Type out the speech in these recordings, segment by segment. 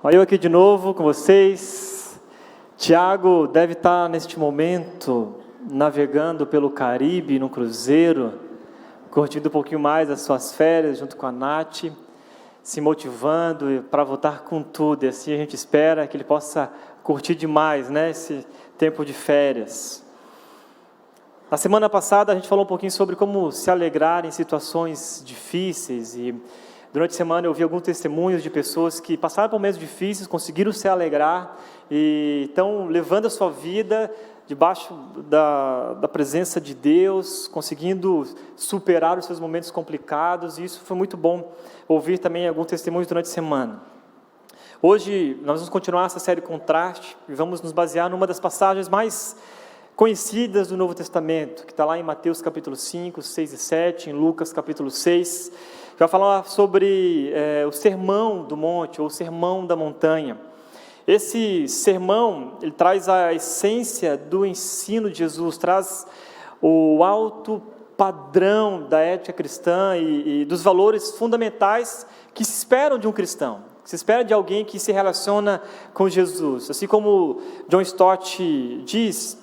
Olha eu aqui de novo com vocês. Tiago deve estar neste momento navegando pelo Caribe, no cruzeiro, curtindo um pouquinho mais as suas férias junto com a Nath, se motivando para voltar com tudo. E assim a gente espera que ele possa curtir demais, né, esse tempo de férias. Na semana passada a gente falou um pouquinho sobre como se alegrar em situações difíceis e durante a semana eu ouvi alguns testemunhos de pessoas que passaram por momentos difíceis, conseguiram se alegrar e estão levando a sua vida debaixo da presença de Deus, conseguindo superar os seus momentos complicados, e isso foi muito bom ouvir também alguns testemunhos durante a semana. Hoje nós vamos continuar essa série Contraste e vamos nos basear numa das passagens mais conhecidas do Novo Testamento, que está lá em Mateus capítulo 5, 6 e 7, em Lucas capítulo 6, que vai falar sobre o Sermão do Monte, ou o Sermão da Montanha. Esse sermão, ele traz a essência do ensino de Jesus, traz o alto padrão da ética cristã e dos valores fundamentais que se esperam de um cristão, que se espera de alguém que se relaciona com Jesus. Assim como John Stott diz,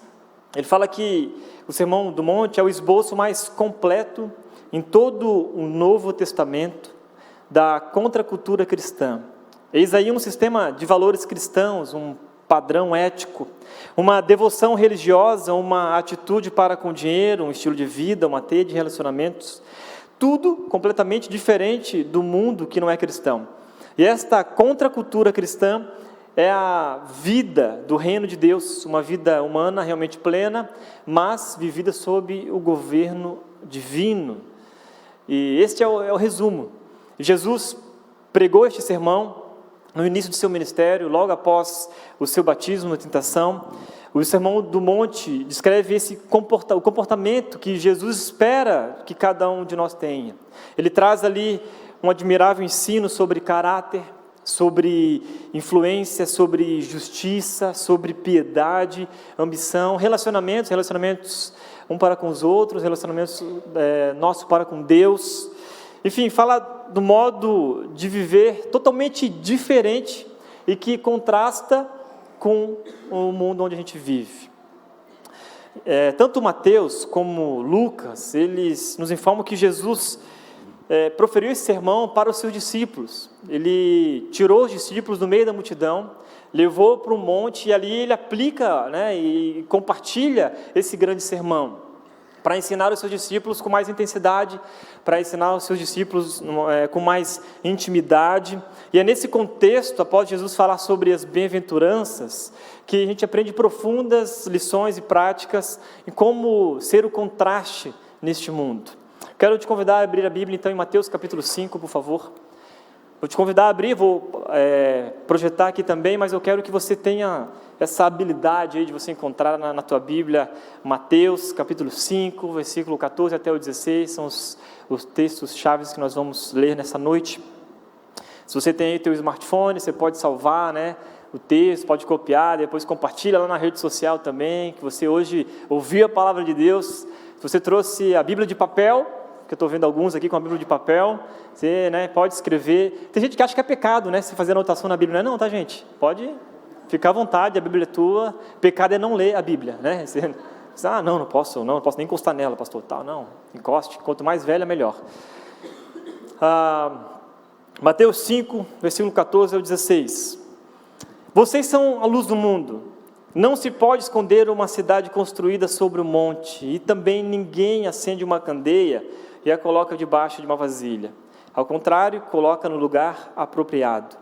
ele fala que o Sermão do Monte é o esboço mais completo em todo o Novo Testamento da contracultura cristã. Eis aí um sistema de valores cristãos, um padrão ético, uma devoção religiosa, uma atitude para com o dinheiro, um estilo de vida, uma teia de relacionamentos, tudo completamente diferente do mundo que não é cristão. E esta contracultura cristã é a vida do reino de Deus, uma vida humana realmente plena, mas vivida sob o governo divino. E este é o resumo. Jesus pregou este sermão no início do seu ministério, logo após o seu batismo na tentação. O Sermão do Monte descreve o comportamento que Jesus espera que cada um de nós tenha. Ele traz ali um admirável ensino sobre caráter, sobre influência, sobre justiça, sobre piedade, ambição, relacionamentos um para com os outros, relacionamentos nosso para com Deus. Enfim, fala do modo de viver totalmente diferente e que contrasta com o mundo onde a gente vive. Tanto Mateus como Lucas, eles nos informam que Jesus proferiu esse sermão para os seus discípulos. Ele tirou os discípulos do meio da multidão, levou para um monte e ali ele aplica, e compartilha esse grande sermão para ensinar os seus discípulos com mais intensidade, para ensinar os seus discípulos com mais intimidade. E é nesse contexto, após Jesus falar sobre as bem-aventuranças, que a gente aprende profundas lições e práticas em como ser o contraste neste mundo. Quero te convidar a abrir a Bíblia, então, em Mateus capítulo 5, por favor. Vou te convidar a abrir, vou projetar aqui também, mas eu quero que você tenha essa habilidade aí de você encontrar na tua Bíblia, Mateus capítulo 5, versículo 14 até o 16, são os textos chaves que nós vamos ler nessa noite. Se você tem aí teu smartphone, você pode salvar, o texto, pode copiar, depois compartilha lá na rede social também, que você hoje ouviu a palavra de Deus. Se você trouxe a Bíblia de papel, que eu estou vendo alguns aqui com a Bíblia de papel, você pode escrever. Tem gente que acha que é pecado, você fazer anotação na Bíblia. Não, tá, gente? Pode ficar à vontade, a Bíblia é tua. Pecado é não ler a Bíblia, Você, não posso nem encostar nela, pastor. Não, encoste, quanto mais velha, melhor. Mateus 5, versículo 14 ao 16. Vocês são a luz do mundo. Não se pode esconder uma cidade construída sobre o monte, e também ninguém acende uma candeia e a coloca debaixo de uma vasilha. Ao contrário, coloca no lugar apropriado.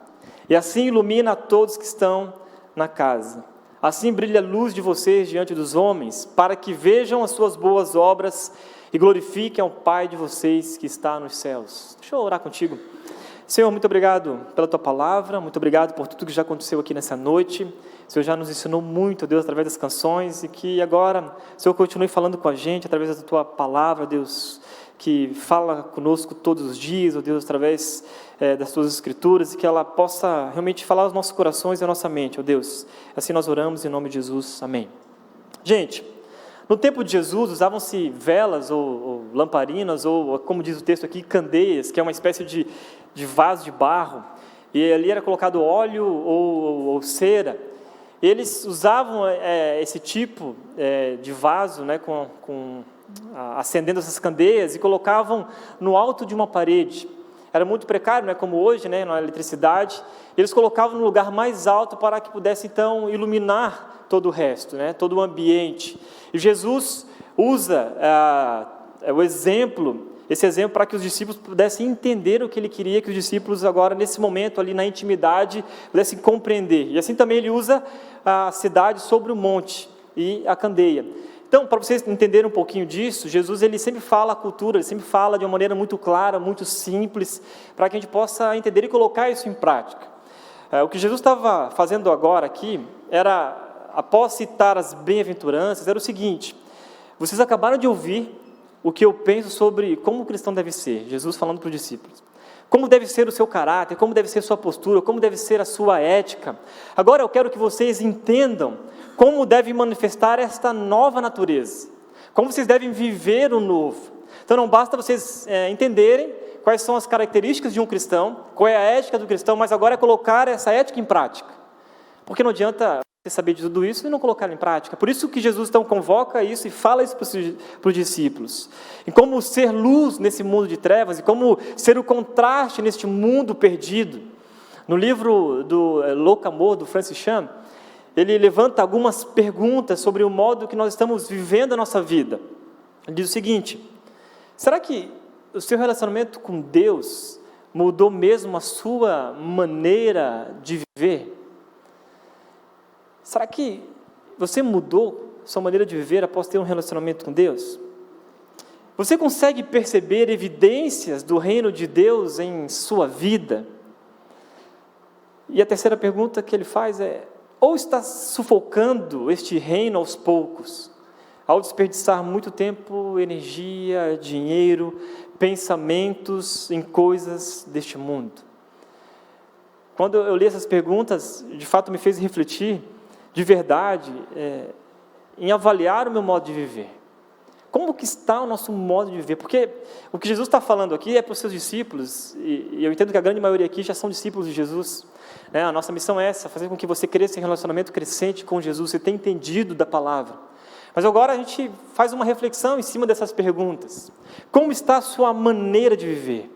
E assim ilumina a todos que estão na casa. Assim brilha a luz de vocês diante dos homens, para que vejam as suas boas obras e glorifiquem ao Pai de vocês que está nos céus. Deixa eu orar contigo. Senhor, muito obrigado pela Tua palavra, muito obrigado por tudo que já aconteceu aqui nessa noite. O Senhor já nos ensinou muito, Deus, através das canções, e que agora o Senhor continue falando com a gente através da Tua palavra, Deus, que fala conosco todos os dias, ó Deus, através das Tuas Escrituras, e que ela possa realmente falar aos nossos corações e à nossa mente, ó Deus. Assim nós oramos em nome de Jesus, amém. Gente, no tempo de Jesus usavam-se velas ou lamparinas, ou como diz o texto aqui, candeias, que é uma espécie de vaso de barro, e ali era colocado óleo ou cera. Eles usavam esse tipo de vaso, né, acendendo essas candeias, e colocavam no alto de uma parede. Era muito precário, não é como hoje, né, na eletricidade. Eles colocavam no lugar mais alto para que pudesse então iluminar todo o resto, né, todo o ambiente. E Jesus usa esse exemplo para que os discípulos pudessem entender o que ele queria que os discípulos agora, nesse momento ali na intimidade, pudessem compreender. E assim também ele usa a cidade sobre o monte e a candeia. Então, para vocês entenderem um pouquinho disso, Jesus ele sempre fala a cultura, ele sempre fala de uma maneira muito clara, muito simples, para que a gente possa entender e colocar isso em prática. O que Jesus estava fazendo agora aqui era, após citar as bem-aventuranças, era o seguinte: vocês acabaram de ouvir o que eu penso sobre como o cristão deve ser. Jesus falando para os discípulos. Como deve ser o seu caráter, como deve ser a sua postura, como deve ser a sua ética. Agora eu quero que vocês entendam como deve manifestar esta nova natureza. Como vocês devem viver o novo. Então não basta vocês entenderem quais são as características de um cristão, qual é a ética do cristão, mas agora é colocar essa ética em prática. Porque não adianta você saber de tudo isso e não colocar em prática. Por isso que Jesus então convoca isso e fala isso para os discípulos. E como ser luz nesse mundo de trevas, e como ser o contraste neste mundo perdido. No livro do Louco Amor, do Francis Chan, ele levanta algumas perguntas sobre o modo que nós estamos vivendo a nossa vida. Ele diz o seguinte: será que o seu relacionamento com Deus mudou mesmo a sua maneira de viver? Será que você mudou sua maneira de viver após ter um relacionamento com Deus? Você consegue perceber evidências do reino de Deus em sua vida? E a terceira pergunta que ele faz é: ou está sufocando este reino aos poucos, ao desperdiçar muito tempo, energia, dinheiro, pensamentos em coisas deste mundo? Quando eu li essas perguntas, de fato me fez refletir de verdade em avaliar o meu modo de viver. Como que está o nosso modo de viver? Porque o que Jesus está falando aqui é para os seus discípulos, e eu entendo que a grande maioria aqui já são discípulos de Jesus. A nossa missão é essa: fazer com que você cresça em relacionamento crescente com Jesus, você tenha entendido da palavra. Mas agora a gente faz uma reflexão em cima dessas perguntas. Como está a sua maneira de viver?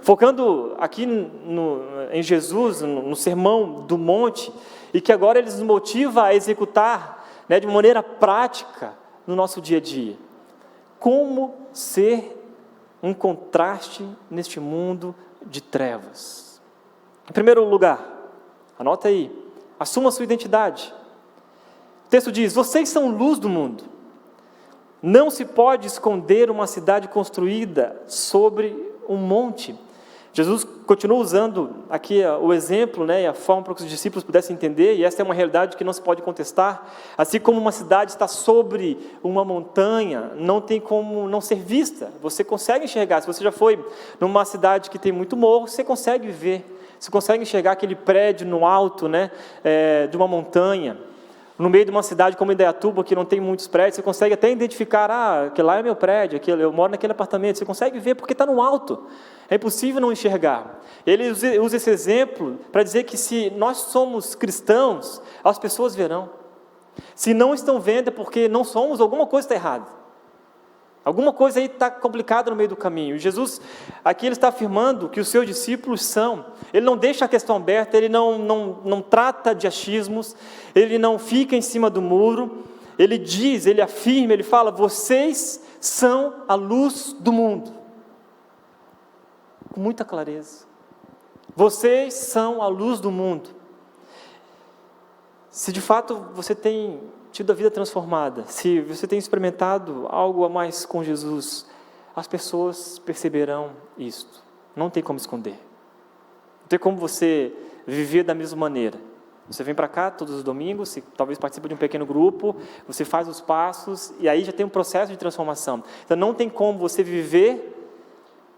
Focando aqui em Jesus, no Sermão do Monte, e que agora ele nos motiva a executar, de maneira prática no nosso dia a dia. Como ser um contraste neste mundo de trevas? Em primeiro lugar, anota aí, assuma a sua identidade. O texto diz: vocês são luz do mundo. Não se pode esconder uma cidade construída sobre um monte. Jesus continua usando aqui o exemplo, e a forma para que os discípulos pudessem entender, e essa é uma realidade que não se pode contestar. Assim como uma cidade está sobre uma montanha, não tem como não ser vista. Você consegue enxergar. Se você já foi numa cidade que tem muito morro, você consegue ver. Você consegue enxergar aquele prédio no alto, de uma montanha. No meio de uma cidade como Indaiatuba, que não tem muitos prédios, você consegue até identificar: aquele lá é meu prédio, eu moro naquele apartamento. Você consegue ver porque está no alto. É impossível não enxergar. Ele usa esse exemplo para dizer que se nós somos cristãos, as pessoas verão. Se não estão vendo é porque não somos, alguma coisa está errada. Alguma coisa aí está complicada no meio do caminho. E Jesus, aqui ele está afirmando que os seus discípulos são. Ele não deixa a questão aberta, ele não trata de achismos, ele não fica em cima do muro. Ele diz, ele afirma, ele fala: vocês são a luz do mundo. Com muita clareza. Vocês são a luz do mundo. Se de fato você tem tido a vida transformada, se você tem experimentado algo a mais com Jesus, as pessoas perceberão isto. Não tem como esconder. Não tem como você viver da mesma maneira. Você vem para cá todos os domingos, você talvez participe de um pequeno grupo, você faz os passos, e aí já tem um processo de transformação. Então não tem como você viver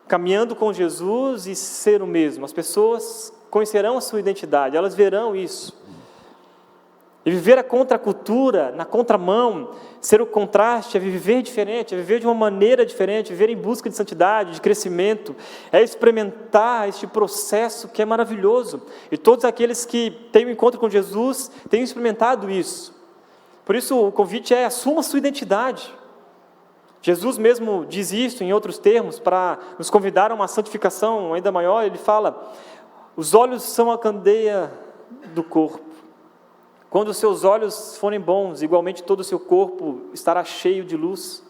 caminhando com Jesus e ser o mesmo. As pessoas conhecerão a sua identidade, elas verão isso. E viver a contracultura, na contramão, ser o contraste, é viver diferente, é viver de uma maneira diferente, viver em busca de santidade, de crescimento, é experimentar este processo que é maravilhoso. E todos aqueles que têm um encontro com Jesus têm experimentado isso. Por isso o convite é: assuma a sua identidade. Jesus mesmo diz isso em outros termos, para nos convidar a uma santificação ainda maior. Ele fala: os olhos são a candeia do corpo. Quando os seus olhos forem bons, igualmente todo o seu corpo estará cheio de luz.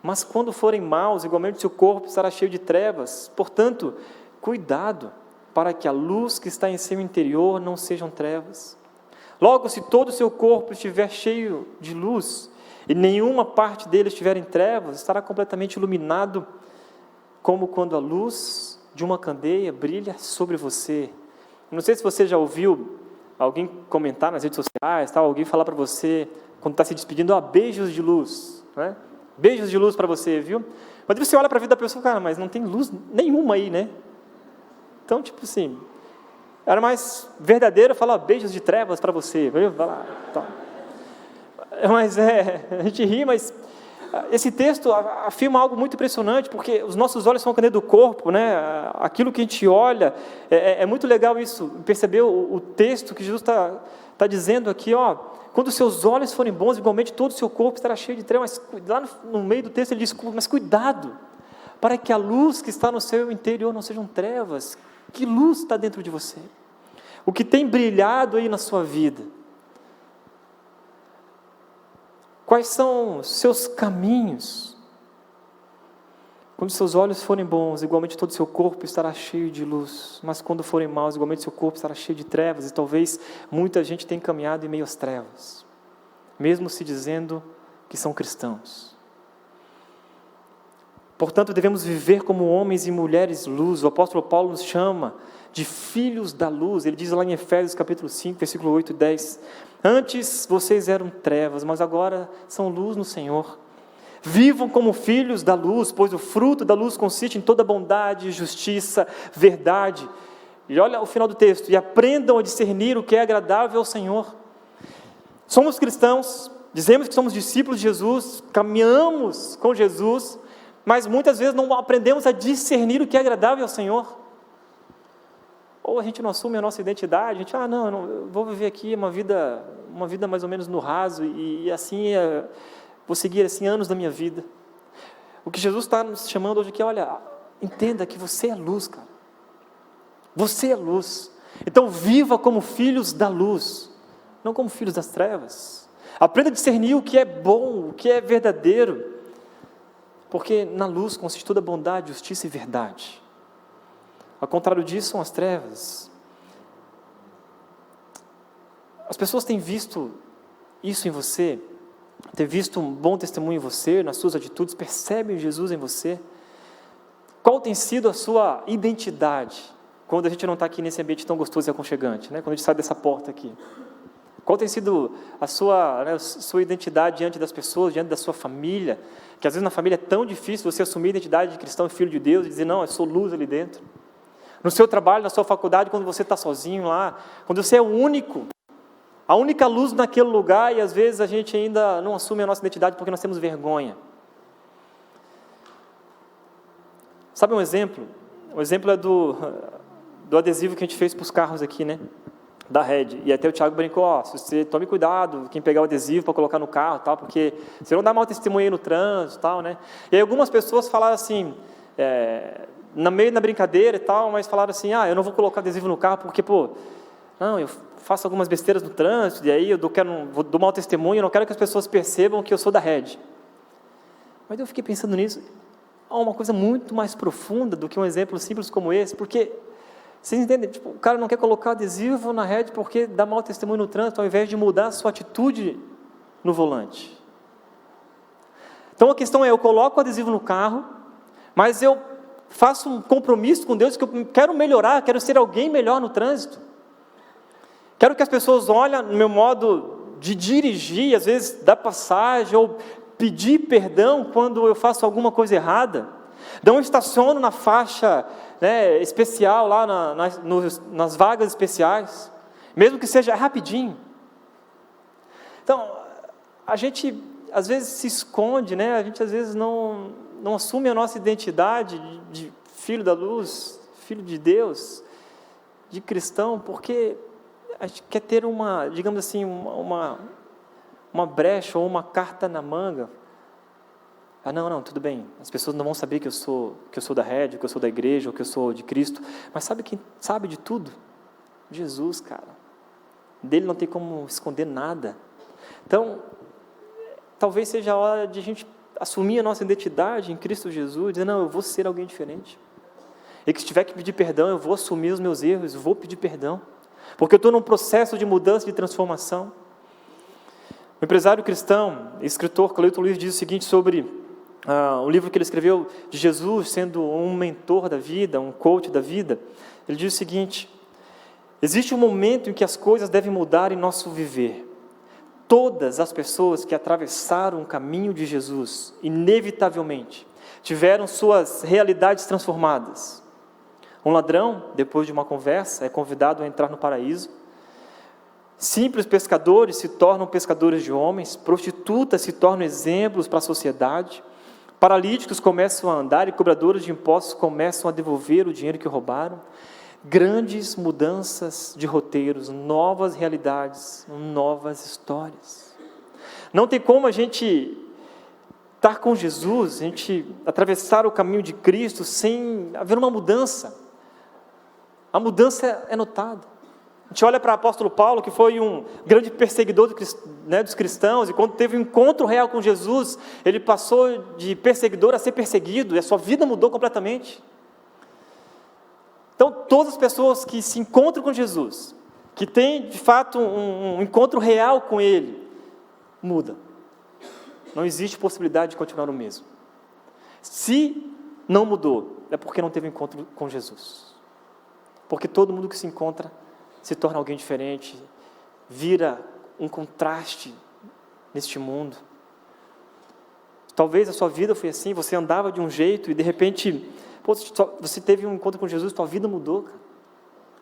Mas quando forem maus, igualmente o seu corpo estará cheio de trevas. Portanto, cuidado para que a luz que está em seu interior não sejam trevas. Logo, se todo o seu corpo estiver cheio de luz, e nenhuma parte dele estiver em trevas, estará completamente iluminado, como quando a luz de uma candeia brilha sobre você. Não sei se você já ouviu alguém comentar nas redes sociais, alguém falar para você, quando está se despedindo: beijos de luz, né? Beijos de luz para você, viu? Mas você olha para a vida da pessoa: cara, mas não tem luz nenhuma aí, né? Então, tipo assim, era mais verdadeiro falar beijos de trevas para você, viu? Vai lá, tá. Mas a gente ri, mas esse texto afirma algo muito impressionante, porque os nossos olhos são a candeia do corpo, né? Aquilo que a gente olha, é muito legal isso, perceber o texto que Jesus está dizendo aqui, quando os seus olhos forem bons, igualmente todo o seu corpo estará cheio de trevas. Mas lá no meio do texto ele diz: mas cuidado, para que a luz que está no seu interior não sejam trevas. Que luz está dentro de você? O que tem brilhado aí na sua vida? Quais são os seus caminhos? Quando seus olhos forem bons, igualmente todo o seu corpo estará cheio de luz. Mas quando forem maus, igualmente seu corpo estará cheio de trevas. E talvez muita gente tenha caminhado em meio às trevas, mesmo se dizendo que são cristãos. Portanto, devemos viver como homens e mulheres luz. O apóstolo Paulo nos chama de filhos da luz. Ele diz lá em Efésios capítulo 5, versículo 8 e 10: antes vocês eram trevas, mas agora são luz no Senhor. Vivam como filhos da luz, pois o fruto da luz consiste em toda bondade, justiça, verdade. E olha o final do texto: e aprendam a discernir o que é agradável ao Senhor. Somos cristãos, dizemos que somos discípulos de Jesus, caminhamos com Jesus, mas muitas vezes não aprendemos a discernir o que é agradável ao Senhor. Ou a gente não assume a nossa identidade, a gente, eu vou viver aqui uma vida mais ou menos no raso, e assim, vou seguir assim anos da minha vida. O que Jesus está nos chamando hoje aqui: olha, entenda que você é luz, cara. Você é luz. Então viva como filhos da luz, não como filhos das trevas. Aprenda a discernir o que é bom, o que é verdadeiro, porque na luz consiste toda bondade, justiça e verdade. Ao contrário disso são as trevas. As pessoas têm visto isso em você, têm visto um bom testemunho em você, nas suas atitudes, percebem Jesus em você. Qual tem sido a sua identidade quando a gente não está aqui nesse ambiente tão gostoso e aconchegante, né? Quando a gente sai dessa porta aqui? Qual tem sido a sua identidade diante das pessoas, diante da sua família? Que às vezes na família é tão difícil você assumir a identidade de cristão e filho de Deus e dizer: não, eu sou luz ali dentro. No seu trabalho, na sua faculdade, quando você está sozinho lá, quando você é o único, a única luz naquele lugar, e às vezes a gente ainda não assume a nossa identidade porque nós temos vergonha. Sabe um exemplo? O exemplo é do adesivo que a gente fez para os carros aqui, né? Da Red. E até o Thiago brincou: se você tome cuidado, quem pegar o adesivo para colocar no carro, tal, porque você não dá mau testemunho aí no trânsito, tal, né? E aí algumas pessoas falaram assim, na brincadeira e tal, mas falaram assim: eu não vou colocar adesivo no carro porque, eu faço algumas besteiras no trânsito, e aí eu dou mau testemunho, eu não quero que as pessoas percebam que eu sou da Red. Mas eu fiquei pensando nisso, há uma coisa muito mais profunda do que um exemplo simples como esse, porque, vocês entendem, o cara não quer colocar adesivo na Red porque dá mau testemunho no trânsito, ao invés de mudar a sua atitude no volante. Então a questão é: eu coloco o adesivo no carro, mas eu faço um compromisso com Deus que eu quero melhorar, quero ser alguém melhor no trânsito. Quero que as pessoas olhem no meu modo de dirigir, às vezes dar passagem, ou pedir perdão quando eu faço alguma coisa errada. Não estaciono na faixa especial, lá nas vagas especiais, mesmo que seja rapidinho. Então, a gente às vezes se esconde, né? A gente às vezes não assume a nossa identidade de filho da luz, filho de Deus, de cristão, porque a gente quer ter digamos assim, uma brecha ou uma carta na manga. Não, tudo bem, as pessoas não vão saber que eu sou da rede, que eu sou da igreja, ou que eu sou de Cristo, mas sabe quem sabe de tudo? Jesus, cara. Dele não tem como esconder nada. Então, talvez seja a hora de a gente assumir a nossa identidade em Cristo Jesus, dizer, não, eu vou ser alguém diferente. E que se tiver que pedir perdão, eu vou assumir os meus erros, eu vou pedir perdão. Porque eu estou num processo de mudança, de transformação. O empresário cristão, escritor Cleiton Luiz diz o seguinte sobre o livro que ele escreveu de Jesus sendo um mentor da vida, um coach da vida. Ele diz o seguinte: existe um momento em que as coisas devem mudar em nosso viver. Todas as pessoas que atravessaram o caminho de Jesus, inevitavelmente, tiveram suas realidades transformadas. Um ladrão, depois de uma conversa, é convidado a entrar no paraíso. Simples pescadores se tornam pescadores de homens, prostitutas se tornam exemplos para a sociedade, paralíticos começam a andar e cobradores de impostos começam a devolver o dinheiro que roubaram. Grandes mudanças de roteiros, novas realidades, novas histórias. Não tem como a gente estar com Jesus, a gente atravessar o caminho de Cristo sem haver uma mudança. A mudança é notada. A gente olha para o apóstolo Paulo, que foi um grande perseguidor dos cristãos, e quando teve um encontro real com Jesus, ele passou de perseguidor a ser perseguido, e a sua vida mudou completamente. Então, todas as pessoas que se encontram com Jesus, que têm, de fato, um encontro real com Ele, mudam. Não existe possibilidade de continuar o mesmo. Se não mudou, é porque não teve encontro com Jesus. Porque todo mundo que se encontra se torna alguém diferente, vira um contraste neste mundo. Talvez a sua vida foi assim, você andava de um jeito e de repente, você teve um encontro com Jesus, tua vida mudou, cara.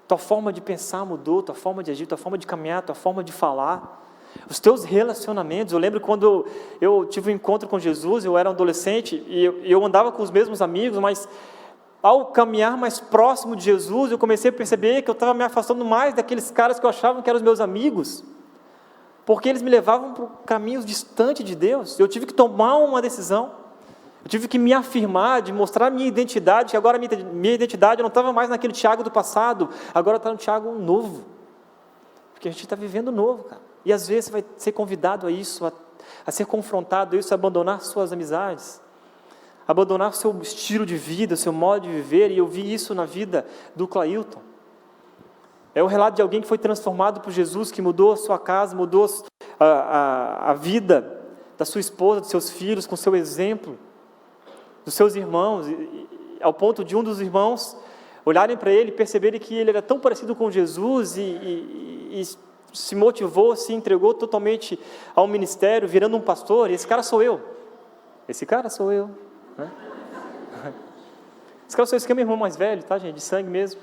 Tua forma de pensar mudou, tua forma de agir, tua forma de caminhar, tua forma de falar, os teus relacionamentos. Eu lembro quando eu tive um encontro com Jesus, eu era um adolescente e eu andava com os mesmos amigos, mas ao caminhar mais próximo de Jesus, eu comecei a perceber que eu estava me afastando mais daqueles caras que eu achava que eram os meus amigos, porque eles me levavam para caminhos distantes de Deus. Eu tive que tomar uma decisão, eu tive que me afirmar, de mostrar a minha identidade, que agora a minha identidade não estava mais naquele Tiago do passado, agora está no Tiago novo, porque a gente está vivendo novo, cara. E às vezes você vai ser convidado a isso, a ser confrontado a isso, a abandonar suas amizades, abandonar o seu estilo de vida, o seu modo de viver. E eu vi isso na vida do Clailton. É o relato de alguém que foi transformado por Jesus, que mudou a sua casa, mudou a vida da sua esposa, dos seus filhos, com o seu exemplo, dos seus irmãos, ao ponto de um dos irmãos olharem para ele e perceberem que ele era tão parecido com Jesus e se motivou, se entregou totalmente ao ministério, virando um pastor. E esse cara sou eu. Esse cara sou eu. Né? Esse cara sou esse que é meu irmão mais velho, tá, gente? De sangue mesmo.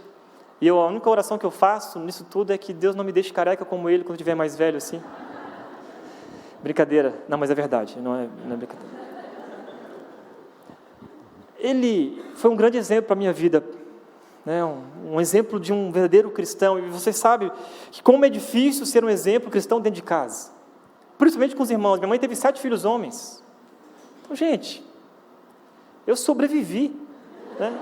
E a única oração que eu faço nisso tudo é que Deus não me deixe careca como ele quando eu estiver mais velho assim. Brincadeira. Não, mas é verdade. Não é brincadeira. Ele foi um grande exemplo para a minha vida. Né? Um exemplo de um verdadeiro cristão. E você sabe que como é difícil ser um exemplo cristão dentro de casa. Principalmente com os irmãos. Minha mãe teve 7 filhos homens. Então, gente, eu sobrevivi. Né?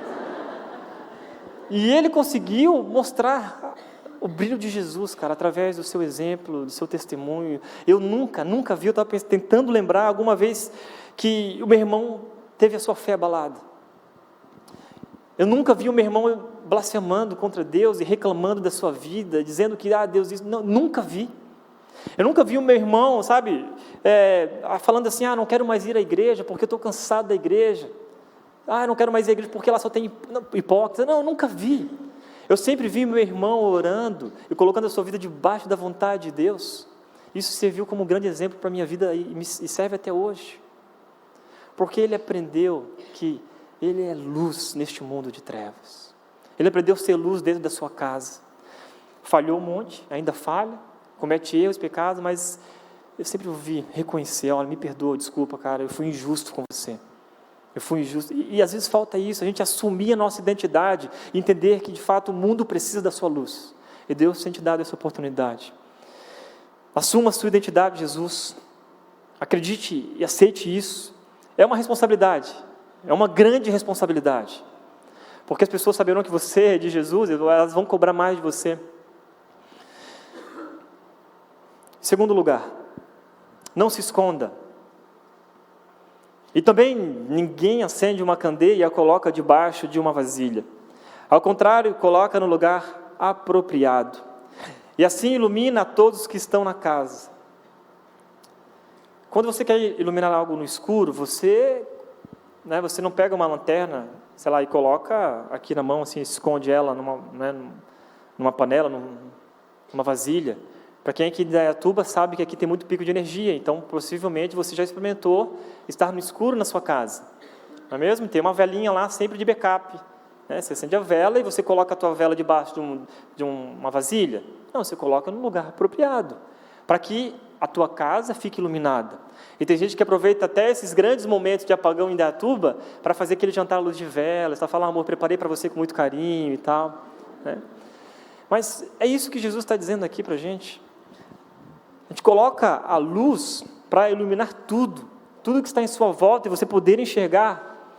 E ele conseguiu mostrar o brilho de Jesus, cara, através do seu exemplo, do seu testemunho. Eu nunca vi, eu estava tentando lembrar alguma vez que o meu irmão teve a sua fé abalada. Eu nunca vi o meu irmão blasfemando contra Deus e reclamando da sua vida, dizendo que, Deus isso. Não, nunca vi. Eu nunca vi o meu irmão, sabe, falando assim, não quero mais ir à igreja porque eu estou cansado da igreja. Não quero mais ir à igreja porque lá só tem hipócrita. Não, eu nunca vi. Eu sempre vi meu irmão orando e colocando a sua vida debaixo da vontade de Deus. Isso serviu como um grande exemplo para a minha vida e serve até hoje. Porque ele aprendeu que ele é luz neste mundo de trevas. Ele aprendeu a ser luz dentro da sua casa. Falhou um monte, ainda falha, comete erros, pecados, mas eu sempre ouvi reconhecer, olha, me perdoa, desculpa, cara, eu fui injusto com você. Eu fui injusto. E às vezes falta isso, a gente assumir a nossa identidade, entender que de fato o mundo precisa da sua luz. E Deus tem te dado essa oportunidade. Assuma a sua identidade, Jesus. Acredite e aceite isso. É uma responsabilidade, é uma grande responsabilidade. Porque as pessoas saberão que você é de Jesus, elas vão cobrar mais de você. Em segundo lugar, não se esconda. E também ninguém acende uma candeia e a coloca debaixo de uma vasilha. Ao contrário, coloca no lugar apropriado. E assim ilumina a todos que estão na casa. Quando você quer iluminar algo no escuro, você não pega uma lanterna, sei lá, e coloca aqui na mão, assim, esconde ela numa panela, numa vasilha. Para quem é aqui de Indaiatuba sabe que aqui tem muito pico de energia, então possivelmente você já experimentou estar no escuro na sua casa. Não é mesmo? Tem uma velinha lá sempre de backup. Né? Você acende a vela e você coloca a tua vela debaixo de uma vasilha. Não, você coloca no lugar apropriado, para que a tua casa fique iluminada. E tem gente que aproveita até esses grandes momentos de apagão em Indaiatuba para fazer aquele jantar à luz de velas, para falar, amor, preparei para você com muito carinho e tal. Né? Mas é isso que Jesus está dizendo aqui para a gente. A gente coloca a luz para iluminar tudo que está em sua volta e você poder enxergar.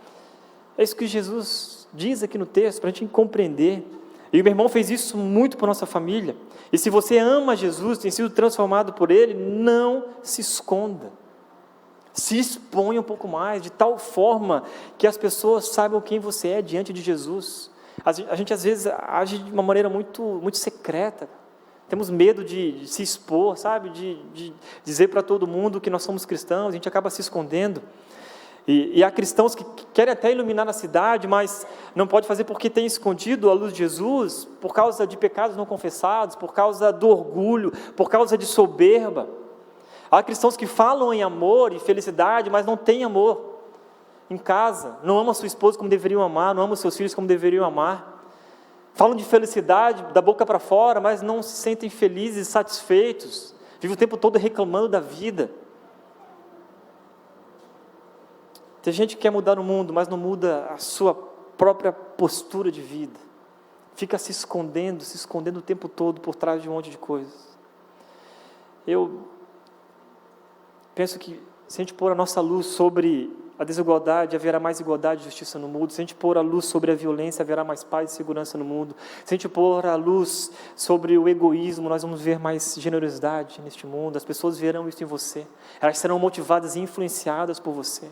É isso que Jesus diz aqui no texto, para a gente compreender. E o meu irmão fez isso muito para a nossa família. E se você ama Jesus, tem sido transformado por Ele, não se esconda. Se exponha um pouco mais, de tal forma que as pessoas saibam quem você é diante de Jesus. A gente às vezes age de uma maneira muito, muito secreta. Temos medo de se expor, sabe? De dizer para todo mundo que nós somos cristãos, a gente acaba se escondendo. E há cristãos que querem até iluminar a cidade, mas não pode fazer porque tem escondido a luz de Jesus, por causa de pecados não confessados, por causa do orgulho, por causa de soberba. Há cristãos que falam em amor e felicidade, mas não têm amor em casa, não amam sua esposa como deveriam amar, não amam seus filhos como deveriam amar. Falam de felicidade da boca para fora, mas não se sentem felizes e satisfeitos. Vivem o tempo todo reclamando da vida. Tem gente que quer mudar o mundo, mas não muda a sua própria postura de vida. Fica se escondendo o tempo todo por trás de um monte de coisas. Eu penso que se a gente pôr a nossa luz sobre a desigualdade, haverá mais igualdade e justiça no mundo. Se a gente pôr a luz sobre a violência, haverá mais paz e segurança no mundo. Se a gente pôr a luz sobre o egoísmo, nós vamos ver mais generosidade neste mundo. As pessoas verão isso em você. Elas serão motivadas e influenciadas por você.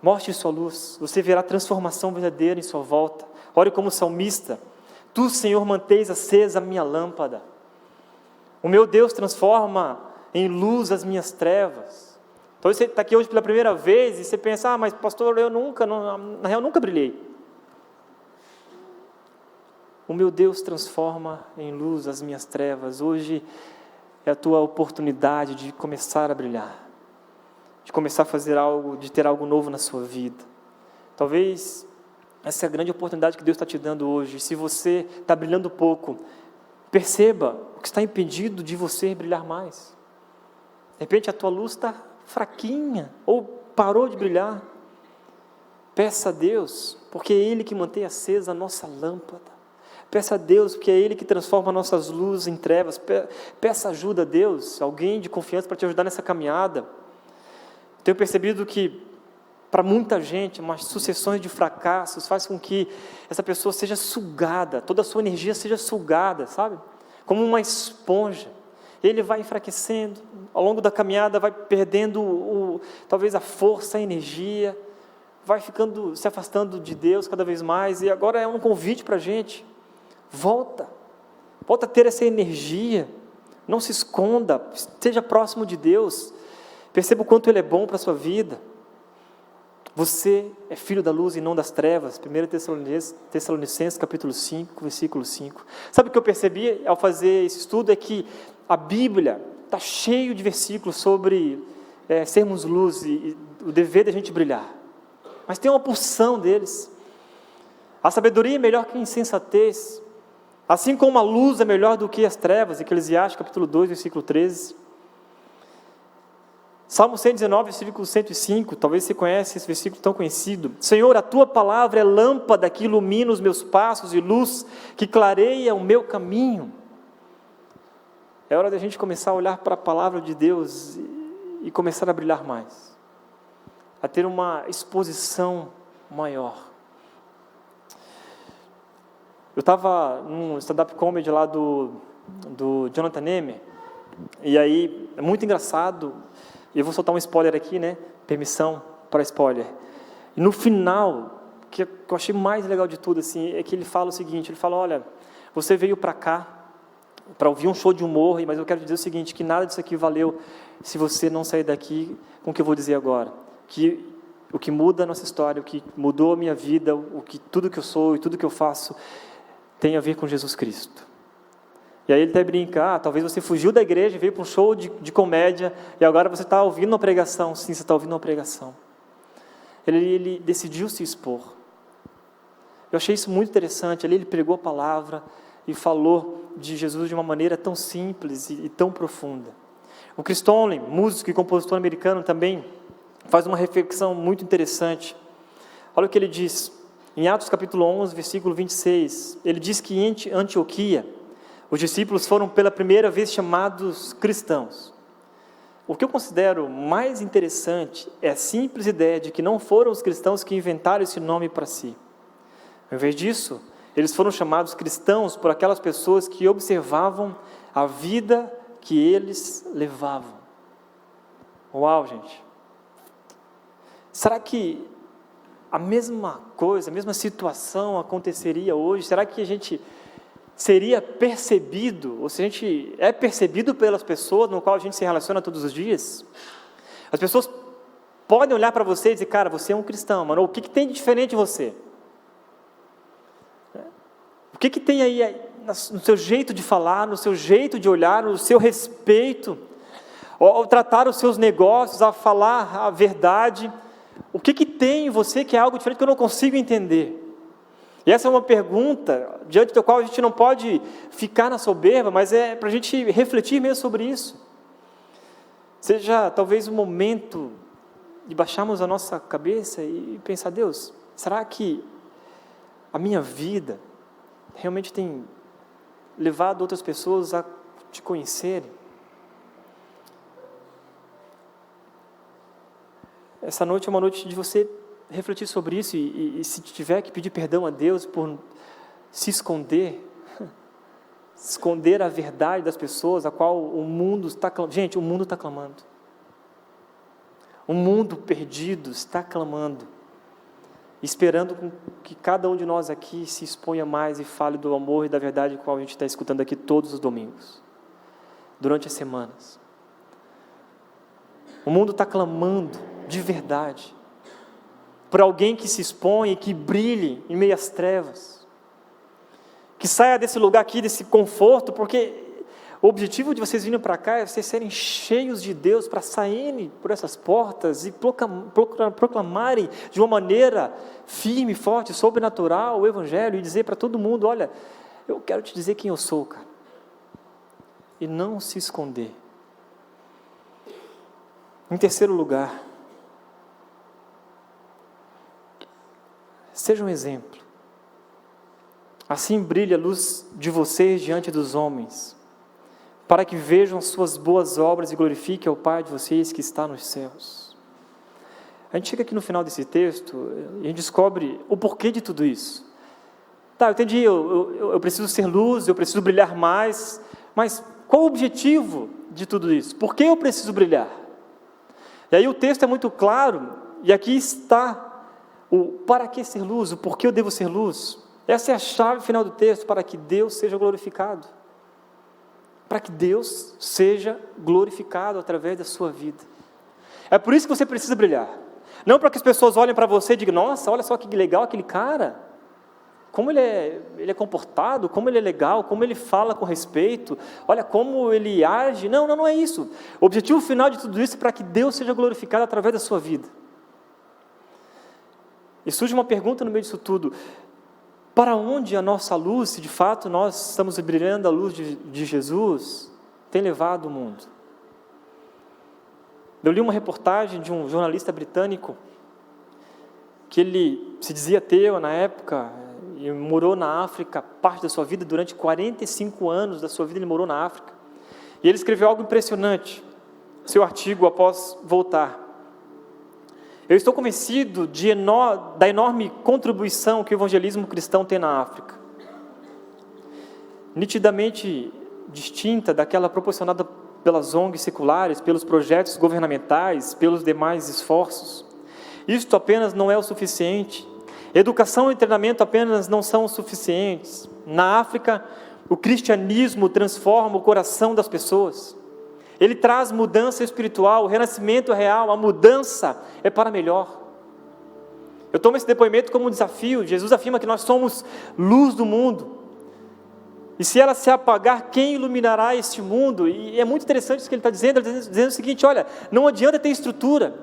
Mostre sua luz. Você verá transformação verdadeira em sua volta. Ore como salmista. Tu, Senhor, mantens acesa a minha lâmpada. O meu Deus transforma em luz as minhas trevas. Então você está aqui hoje pela primeira vez e você pensa, mas pastor, na real nunca brilhei. O meu Deus transforma em luz as minhas trevas. Hoje é a tua oportunidade de começar a brilhar, de começar a fazer algo, de ter algo novo na sua vida. Talvez essa é a grande oportunidade que Deus está te dando hoje. Se você está brilhando pouco, perceba o que está impedindo de você brilhar mais. De repente a tua luz está fraquinha, ou parou de brilhar. Peça a Deus, porque é Ele que mantém acesa a nossa lâmpada. Peça a Deus, porque é Ele que transforma nossas luzes em trevas. Peça ajuda a Deus, alguém de confiança para te ajudar nessa caminhada. Tenho percebido que, para muita gente, umas sucessões de fracassos faz com que essa pessoa seja sugada, toda a sua energia seja sugada, sabe? Como uma esponja. Ele vai enfraquecendo, ao longo da caminhada vai perdendo talvez a força, a energia, vai se afastando de Deus cada vez mais, e agora é um convite para a gente, volta a ter essa energia, não se esconda, esteja próximo de Deus, perceba o quanto Ele é bom para a sua vida. Você é filho da luz e não das trevas. 1 Tessalonicenses capítulo 5, versículo 5. Sabe o que eu percebi ao fazer esse estudo? É que a Bíblia está cheio de versículos sobre sermos luz e o dever da gente brilhar. Mas tem uma porção deles. A sabedoria é melhor que a insensatez. Assim como a luz é melhor do que as trevas, Eclesiastes capítulo 2, versículo 13. Salmo 119, versículo 105, talvez você conheça esse versículo tão conhecido. Senhor, a tua palavra é lâmpada que ilumina os meus passos e luz que clareia o meu caminho. É hora da gente começar a olhar para a palavra de Deus e começar a brilhar mais, a ter uma exposição maior. Eu estava num stand-up comedy lá do Jonathan Nehmer, e aí, é muito engraçado, e eu vou soltar um spoiler aqui, né? Permissão para spoiler. E no final, que eu achei mais legal de tudo, assim, é que ele fala o seguinte, ele fala, olha, você veio para cá para ouvir um show de humor, mas eu quero te dizer o seguinte, que nada disso aqui valeu se você não sair daqui com o que eu vou dizer agora. Que o que muda a nossa história, o que mudou a minha vida, tudo que eu sou e tudo que eu faço, tem a ver com Jesus Cristo. E aí ele até brinca, talvez você fugiu da igreja, veio para um show de comédia, e agora você está ouvindo uma pregação. Sim, você está ouvindo uma pregação. Ele decidiu se expor. Eu achei isso muito interessante. Ali ele pregou a palavra e falou de Jesus de uma maneira tão simples e tão profunda. O Chris Tomlin, músico e compositor americano, também faz uma reflexão muito interessante. Olha o que ele diz, em Atos capítulo 11, versículo 26. Ele diz que em Antioquia, os discípulos foram pela primeira vez chamados cristãos. O que eu considero mais interessante é a simples ideia de que não foram os cristãos que inventaram esse nome para si. Ao invés disso, eles foram chamados cristãos por aquelas pessoas que observavam a vida que eles levavam. Uau, gente! Será que a mesma coisa, a mesma situação aconteceria hoje? Será que a gente seria percebido, ou se a gente é percebido pelas pessoas no qual a gente se relaciona todos os dias? As pessoas podem olhar para você e dizer, cara, você é um cristão, mano, o que tem de diferente em você? O que tem aí no seu jeito de falar, no seu jeito de olhar, no seu respeito, ao tratar os seus negócios, a falar a verdade? O que tem em você que é algo diferente que eu não consigo entender? E essa é uma pergunta diante da qual a gente não pode ficar na soberba, mas é para a gente refletir mesmo sobre isso. Seja talvez o momento de baixarmos a nossa cabeça e pensar, Deus, será que a minha vida realmente tem levado outras pessoas a te conhecerem? Essa noite é uma noite de você refletir sobre isso e se tiver que pedir perdão a Deus por se esconder a verdade das pessoas, a qual o mundo está clamando. Gente, o mundo está clamando. O mundo perdido está clamando, esperando que cada um de nós aqui se exponha mais e fale do amor e da verdade qual a gente está escutando aqui todos os domingos, durante as semanas. O mundo está clamando de verdade, por alguém que se expõe e que brilhe em meio às trevas, que saia desse lugar aqui, desse conforto, porque o objetivo de vocês virem para cá é vocês serem cheios de Deus, para saírem por essas portas e proclamarem de uma maneira firme, forte, sobrenatural o Evangelho e dizer para todo mundo, olha, eu quero te dizer quem eu sou, cara, e não se esconder. Em terceiro lugar, seja um exemplo. Assim brilha a luz de vocês diante dos homens, para que vejam suas boas obras e glorifiquem ao Pai de vocês que está nos céus. A gente chega aqui no final desse texto e a gente descobre o porquê de tudo isso. Tá, eu entendi, eu preciso ser luz, eu preciso brilhar mais, mas qual o objetivo de tudo isso? Por que eu preciso brilhar? E aí o texto é muito claro, e aqui está o para que ser luz, o porquê eu devo ser luz. Essa é a chave final do texto, para que Deus seja glorificado. Para que Deus seja glorificado através da sua vida. É por isso que você precisa brilhar. Não para que as pessoas olhem para você e digam, nossa, olha só que legal aquele cara. Como ele é comportado, como ele é legal, como ele fala com respeito, olha como ele age. Não é isso. O objetivo final de tudo isso é para que Deus seja glorificado através da sua vida. E surge uma pergunta no meio disso tudo. Para onde a nossa luz, se de fato nós estamos brilhando a luz de Jesus, tem levado o mundo? Eu li uma reportagem de um jornalista britânico, que ele se dizia ateu na época, e morou na África parte da sua vida, durante 45 anos da sua vida ele morou na África. E ele escreveu algo impressionante, seu artigo após voltar. Eu estou convencido da enorme contribuição que o evangelismo cristão tem na África, nitidamente distinta daquela proporcionada pelas ONGs seculares, pelos projetos governamentais, pelos demais esforços. Isto apenas não é o suficiente. Educação e treinamento apenas não são suficientes. Na África, o cristianismo transforma o coração das pessoas. Ele traz mudança espiritual, o renascimento real, a mudança é para melhor. Eu tomo esse depoimento como um desafio. Jesus afirma que nós somos luz do mundo. E se ela se apagar, quem iluminará este mundo? E é muito interessante isso que ele está dizendo. Ele está dizendo o seguinte: olha, não adianta ter estrutura,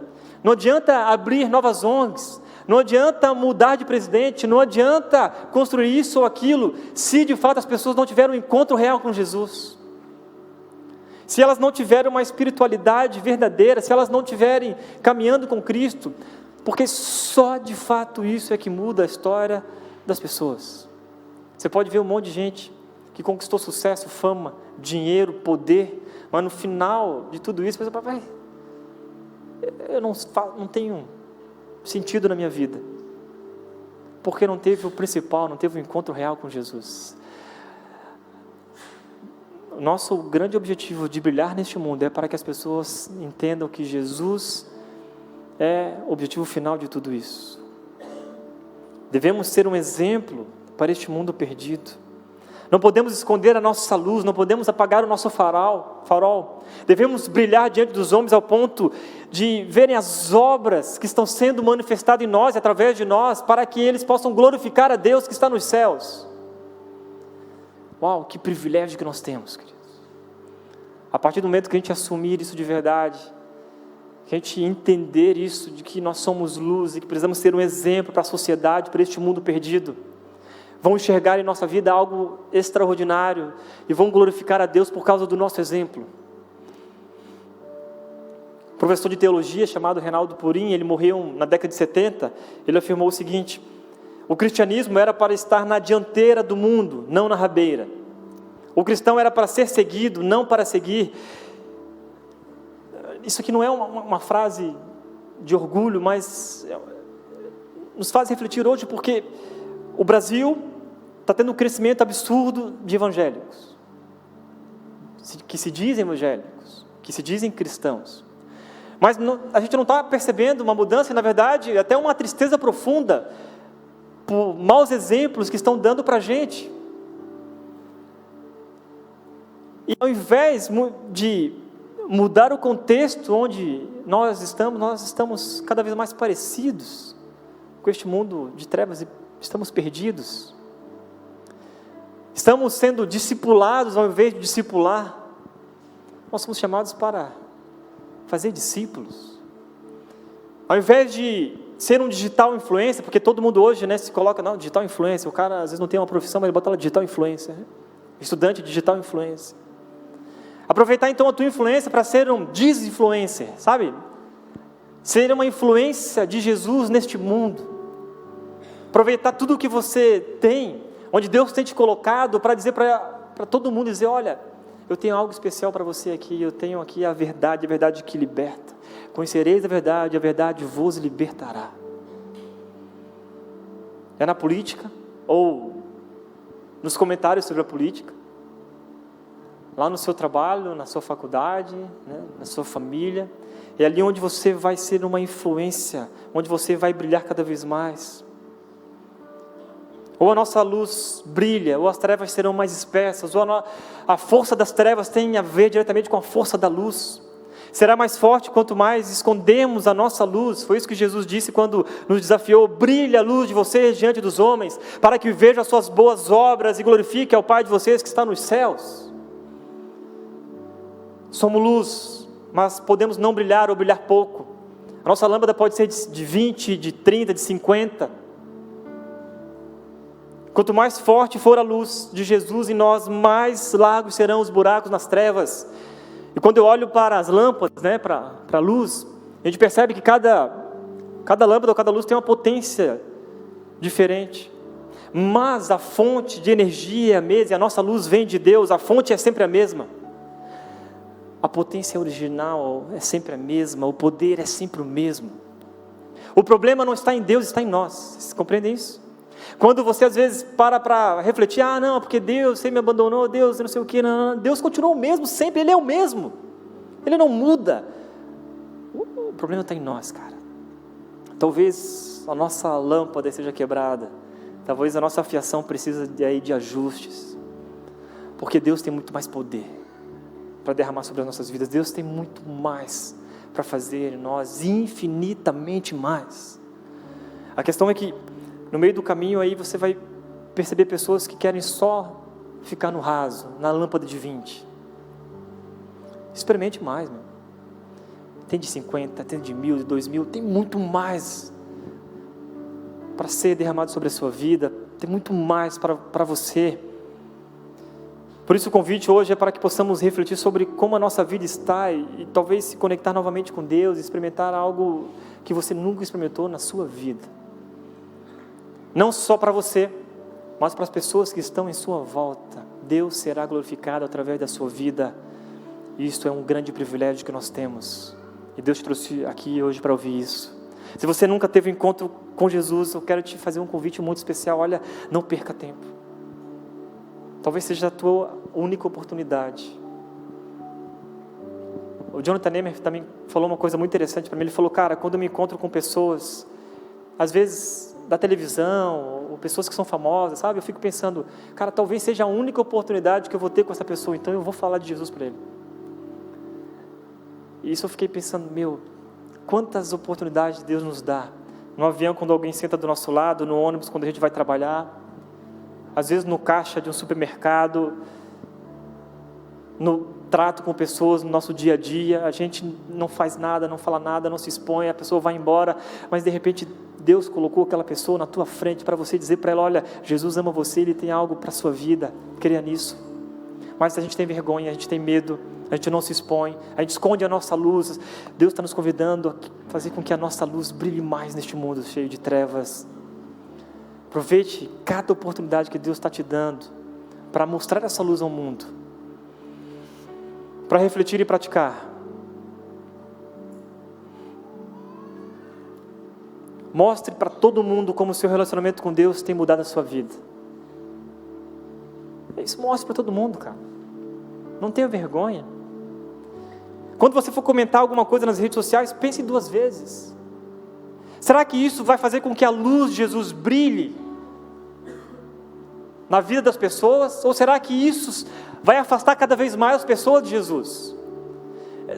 não adianta abrir novas ONGs, não adianta mudar de presidente, não adianta construir isso ou aquilo, se de fato as pessoas não tiverem um encontro real com Jesus. Se elas não tiverem uma espiritualidade verdadeira, se elas não estiverem caminhando com Cristo, porque só de fato isso é que muda a história das pessoas. Você pode ver um monte de gente que conquistou sucesso, fama, dinheiro, poder, mas no final de tudo isso, a pessoa eu não tenho sentido na minha vida, porque não teve o principal, não teve o encontro real com Jesus. O nosso grande objetivo de brilhar neste mundo é para que as pessoas entendam que Jesus é o objetivo final de tudo isso. Devemos ser um exemplo para este mundo perdido. Não podemos esconder a nossa luz, não podemos apagar o nosso farol. Devemos brilhar diante dos homens ao ponto de verem as obras que estão sendo manifestadas em nós, através de nós, para que eles possam glorificar a Deus que está nos céus. Uau, que privilégio que nós temos, queridos. A partir do momento que a gente assumir isso de verdade, que a gente entender isso, de que nós somos luz e que precisamos ser um exemplo para a sociedade, para este mundo perdido, vão enxergar em nossa vida algo extraordinário e vão glorificar a Deus por causa do nosso exemplo. Um professor de teologia chamado Reinaldo Purim, ele morreu na década de 70, ele afirmou o seguinte: o cristianismo era para estar na dianteira do mundo, não na rabeira. O cristão era para ser seguido, não para seguir. Isso aqui não é uma frase de orgulho, mas nos faz refletir hoje, porque o Brasil está tendo um crescimento absurdo de evangélicos, que se dizem evangélicos, que se dizem cristãos. Mas a gente não está percebendo uma mudança, e na verdade até uma tristeza profunda, por maus exemplos que estão dando para a gente. E ao invés de mudar o contexto onde nós estamos cada vez mais parecidos com este mundo de trevas e estamos perdidos. Estamos sendo discipulados ao invés de discipular. Nós somos chamados para fazer discípulos. Ao invés de ser um digital influencer, porque todo mundo hoje se coloca, não, digital influencer, o cara às vezes não tem uma profissão, mas ele bota lá digital influencer, estudante digital influencer. Aproveitar então a tua influência para ser um desinfluencer, sabe? Ser uma influência de Jesus neste mundo. Aproveitar tudo o que você tem, onde Deus tem te colocado, para dizer para todo mundo, dizer, olha, eu tenho algo especial para você aqui, eu tenho aqui a verdade que liberta. Conhecereis a verdade vos libertará. É na política, ou nos comentários sobre a política, lá no seu trabalho, na sua faculdade, na sua família, é ali onde você vai ser uma influência, onde você vai brilhar cada vez mais. Ou a nossa luz brilha, ou as trevas serão mais espessas, ou a força das trevas tem a ver diretamente com a força da luz. Será mais forte quanto mais escondemos a nossa luz. Foi isso que Jesus disse quando nos desafiou: brilha a luz de vocês diante dos homens, para que vejam as suas boas obras e glorifique ao Pai de vocês que está nos céus. Somos luz, mas podemos não brilhar ou brilhar pouco. A nossa lâmpada pode ser de 20, de 30, de 50. Quanto mais forte for a luz de Jesus em nós, mais largos serão os buracos nas trevas. E quando eu olho para as lâmpadas, né, para a luz, a gente percebe que cada lâmpada ou cada luz tem uma potência diferente. Mas a fonte de energia é a mesma, e a nossa luz vem de Deus, a fonte é sempre a mesma. A potência original é sempre a mesma, o poder é sempre o mesmo. O problema não está em Deus, está em nós. Vocês compreendem isso? Quando você às vezes para refletir, não, porque Deus, você me abandonou, Deus, não sei o que, não. Deus continua o mesmo sempre, Ele é o mesmo. Ele não muda. O problema está em nós, cara. Talvez a nossa lâmpada seja quebrada. Talvez a nossa fiação precise de ajustes. Porque Deus tem muito mais poder para derramar sobre as nossas vidas. Deus tem muito mais para fazer em nós, infinitamente mais. A questão é que no meio do caminho aí você vai perceber pessoas que querem só ficar no raso, na lâmpada de 20. Experimente mais, meu. Tem de 50, tem de 1.000, de 2.000, tem muito mais para ser derramado sobre a sua vida, tem muito mais para você. Por isso o convite hoje é para que possamos refletir sobre como a nossa vida está e talvez se conectar novamente com Deus e experimentar algo que você nunca experimentou na sua vida. Não só para você, mas para as pessoas que estão em sua volta. Deus será glorificado através da sua vida. E isto é um grande privilégio que nós temos. E Deus te trouxe aqui hoje para ouvir isso. Se você nunca teve um encontro com Jesus, eu quero te fazer um convite muito especial. Olha, não perca tempo. Talvez seja a tua única oportunidade. O Jonathan Nehmer também falou uma coisa muito interessante para mim. Ele falou, cara, quando eu me encontro com pessoas, às vezes da televisão, ou pessoas que são famosas, sabe? Eu fico pensando, cara, talvez seja a única oportunidade que eu vou ter com essa pessoa, então eu vou falar de Jesus para ele. E isso eu fiquei pensando, quantas oportunidades Deus nos dá. No avião, quando alguém senta do nosso lado, no ônibus, quando a gente vai trabalhar, às vezes no caixa de um supermercado, no trato com pessoas, no nosso dia a dia, a gente não faz nada, não fala nada, não se expõe, a pessoa vai embora, mas de repente Deus colocou aquela pessoa na tua frente para você dizer para ela, olha, Jesus ama você, Ele tem algo para a sua vida, creia nisso. Mas a gente tem vergonha, a gente tem medo, a gente não se expõe, a gente esconde a nossa luz. Deus está nos convidando a fazer com que a nossa luz brilhe mais neste mundo cheio de trevas. Aproveite cada oportunidade que Deus está te dando para mostrar essa luz ao mundo, para refletir e praticar. Mostre para todo mundo como o seu relacionamento com Deus tem mudado a sua vida. Isso mostre para todo mundo, cara. Não tenha vergonha. Quando você for comentar alguma coisa nas redes sociais, pense 2 vezes. Será que isso vai fazer com que a luz de Jesus brilhe na vida das pessoas? Ou será que isso vai afastar cada vez mais as pessoas de Jesus?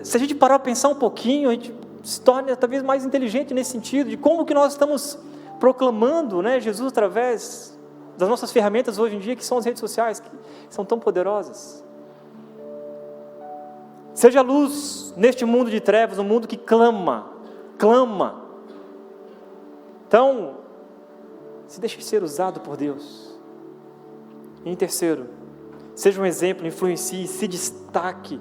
Se a gente parar para pensar um pouquinho, a gente se torna talvez mais inteligente nesse sentido, de como que nós estamos proclamando, né, Jesus através das nossas ferramentas hoje em dia, que são as redes sociais, que são tão poderosas. Seja luz neste mundo de trevas, um mundo que clama. Então, se deixe ser usado por Deus. E em terceiro, seja um exemplo, influencie, se destaque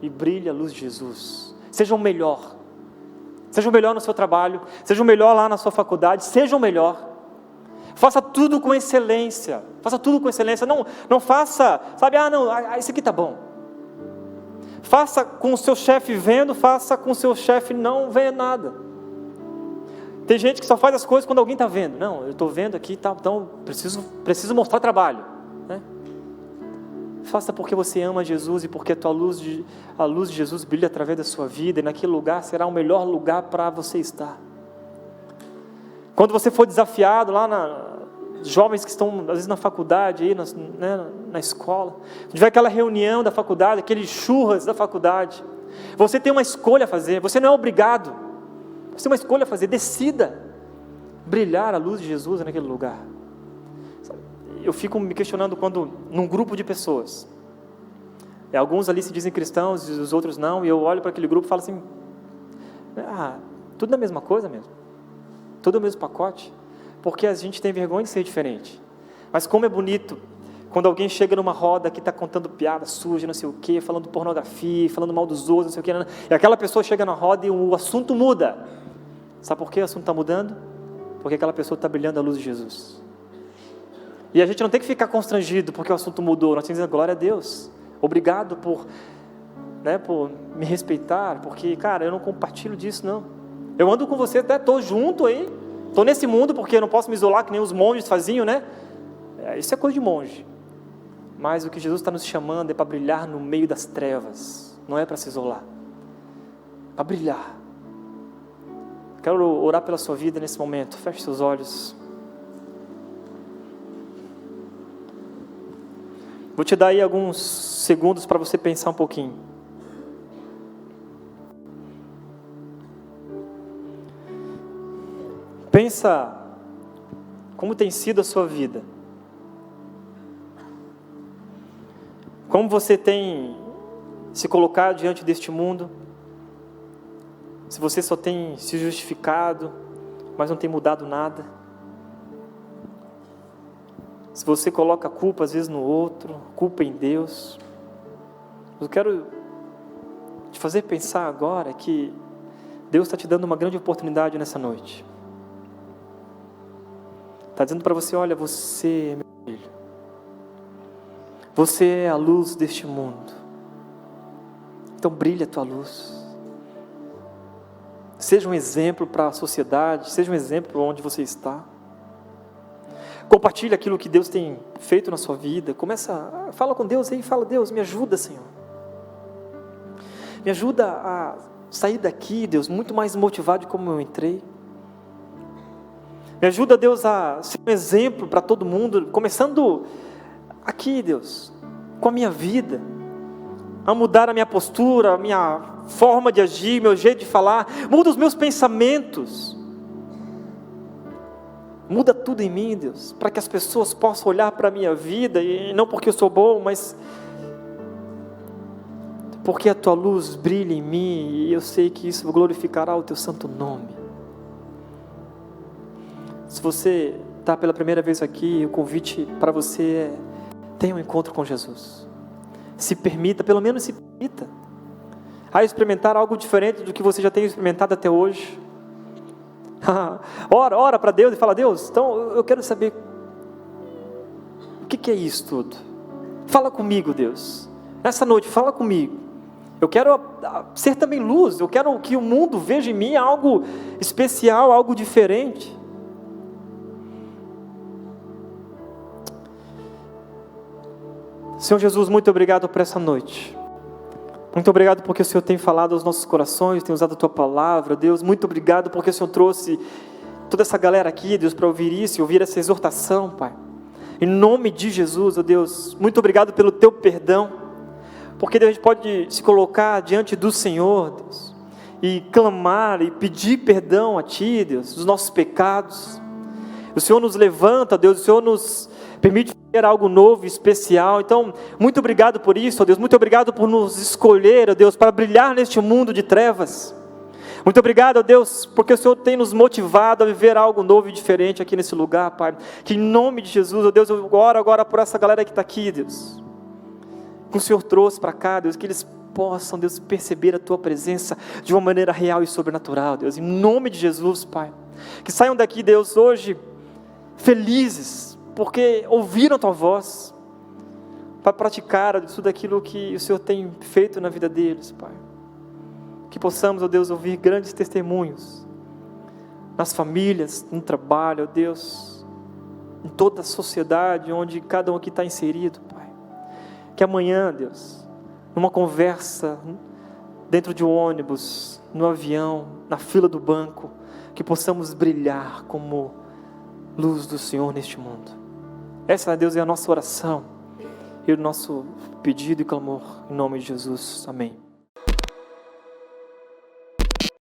e brilhe a luz de Jesus. Seja o melhor. Seja o melhor no seu trabalho, seja o melhor lá na sua faculdade, seja o melhor. Faça tudo com excelência. Não faça, sabe, isso aqui tá bom. Faça com o seu chefe vendo, faça com o seu chefe não vendo nada. Tem gente que só faz as coisas quando alguém está vendo. Não, eu estou vendo aqui, tá, então preciso mostrar trabalho, né? Faça porque você ama Jesus e porque a luz de Jesus brilha através da sua vida, e naquele lugar será o melhor lugar para você estar. Quando você for desafiado lá jovens que estão às vezes na faculdade, aí, na escola, tiver aquela reunião da faculdade, aqueles churras da faculdade, você tem uma escolha a fazer, você não é obrigado, você tem uma escolha a fazer, decida brilhar a luz de Jesus naquele lugar. Eu fico me questionando quando, num grupo de pessoas, alguns ali se dizem cristãos, e os outros não, e eu olho para aquele grupo e falo assim, tudo da mesma coisa mesmo, tudo o mesmo pacote, porque a gente tem vergonha de ser diferente, Mas como é bonito quando alguém chega numa roda que está contando piada suja, não sei o quê, falando pornografia, falando mal dos outros, não sei o quê, e aquela pessoa chega na roda e o assunto muda. Sabe por que o assunto está mudando? Porque aquela pessoa está brilhando a luz de Jesus. E a gente não tem que ficar constrangido porque o assunto mudou. Nós temos que dizer, glória a Deus. Obrigado por me respeitar, porque, cara, eu não compartilho disso, não. Eu ando com você, até estou junto aí. Estou nesse mundo porque eu não posso me isolar que nem os monges faziam, né? Isso é coisa de monge. Mas o que Jesus está nos chamando é para brilhar no meio das trevas. Não é para se isolar. Para brilhar. Quero orar pela sua vida nesse momento. Feche seus olhos. Vou te dar aí alguns segundos para você pensar um pouquinho. Pensa como tem sido a sua vida. Como você tem se colocado diante deste mundo. Se você só tem se justificado, mas não tem mudado nada. Se você coloca a culpa às vezes no outro, culpa em Deus. Eu quero te fazer pensar agora que Deus está te dando uma grande oportunidade nessa noite. Está dizendo para você, olha, você, meu filho, você é a luz deste mundo. Então brilha a tua luz. Seja um exemplo para a sociedade, seja um exemplo onde você está. Compartilhe aquilo que Deus tem feito na sua vida. Fala com Deus aí, fala, Deus, me ajuda, Senhor. Me ajuda a sair daqui, Deus, muito mais motivado de como eu entrei. Me ajuda, Deus, a ser um exemplo para todo mundo, começando aqui, Deus, com a minha vida, a mudar a minha postura, a minha forma de agir, meu jeito de falar, muda os meus pensamentos, muda tudo em mim, Deus, para que as pessoas possam olhar para a minha vida, e não porque eu sou bom, mas porque a tua luz brilha em mim, e eu sei que isso glorificará o teu santo nome. Se você está pela primeira vez aqui, o convite para você é: tenha um encontro com Jesus. Se permita, pelo menos se permita, a experimentar algo diferente do que você já tem experimentado até hoje. Ora para Deus e fala: Deus, então eu quero saber o que é isso tudo. Fala comigo, Deus. Nessa noite, fala comigo. Eu quero ser também luz. Eu quero que o mundo veja em mim algo especial, algo diferente. Senhor Jesus, muito obrigado por essa noite. Muito obrigado porque o Senhor tem falado aos nossos corações, tem usado a Tua palavra, Deus. Muito obrigado porque o Senhor trouxe toda essa galera aqui, Deus, para ouvir isso, ouvir essa exortação, Pai. Em nome de Jesus, ó Deus, muito obrigado pelo Teu perdão, porque Deus, a gente pode se colocar diante do Senhor, Deus, e clamar e pedir perdão a Ti, Deus, dos nossos pecados. O Senhor nos levanta, Deus, o Senhor nos permite ver algo novo e especial. Então, muito obrigado por isso, ó Deus. Muito obrigado por nos escolher, ó Deus, para brilhar neste mundo de trevas. Muito obrigado, ó Deus, porque o Senhor tem nos motivado a viver algo novo e diferente aqui nesse lugar, Pai. Que em nome de Jesus, ó Deus, eu oro agora por essa galera que está aqui, Deus, que o Senhor trouxe para cá, Deus, que eles possam, Deus, perceber a Tua presença de uma maneira real e sobrenatural, Deus. Em nome de Jesus, Pai. Que saiam daqui, Deus, hoje felizes, porque ouviram a Tua voz, para praticar tudo aquilo que o Senhor tem feito na vida deles, Pai. Que possamos, ó Deus, ouvir grandes testemunhos, nas famílias, no trabalho, ó Deus, em toda a sociedade, onde cada um aqui está inserido, Pai. Que amanhã, Deus, numa conversa, dentro de um ônibus, no avião, na fila do banco, que possamos brilhar como luz do Senhor neste mundo. Essa, Deus, é a nossa oração e o nosso pedido e clamor, em nome de Jesus. Amém.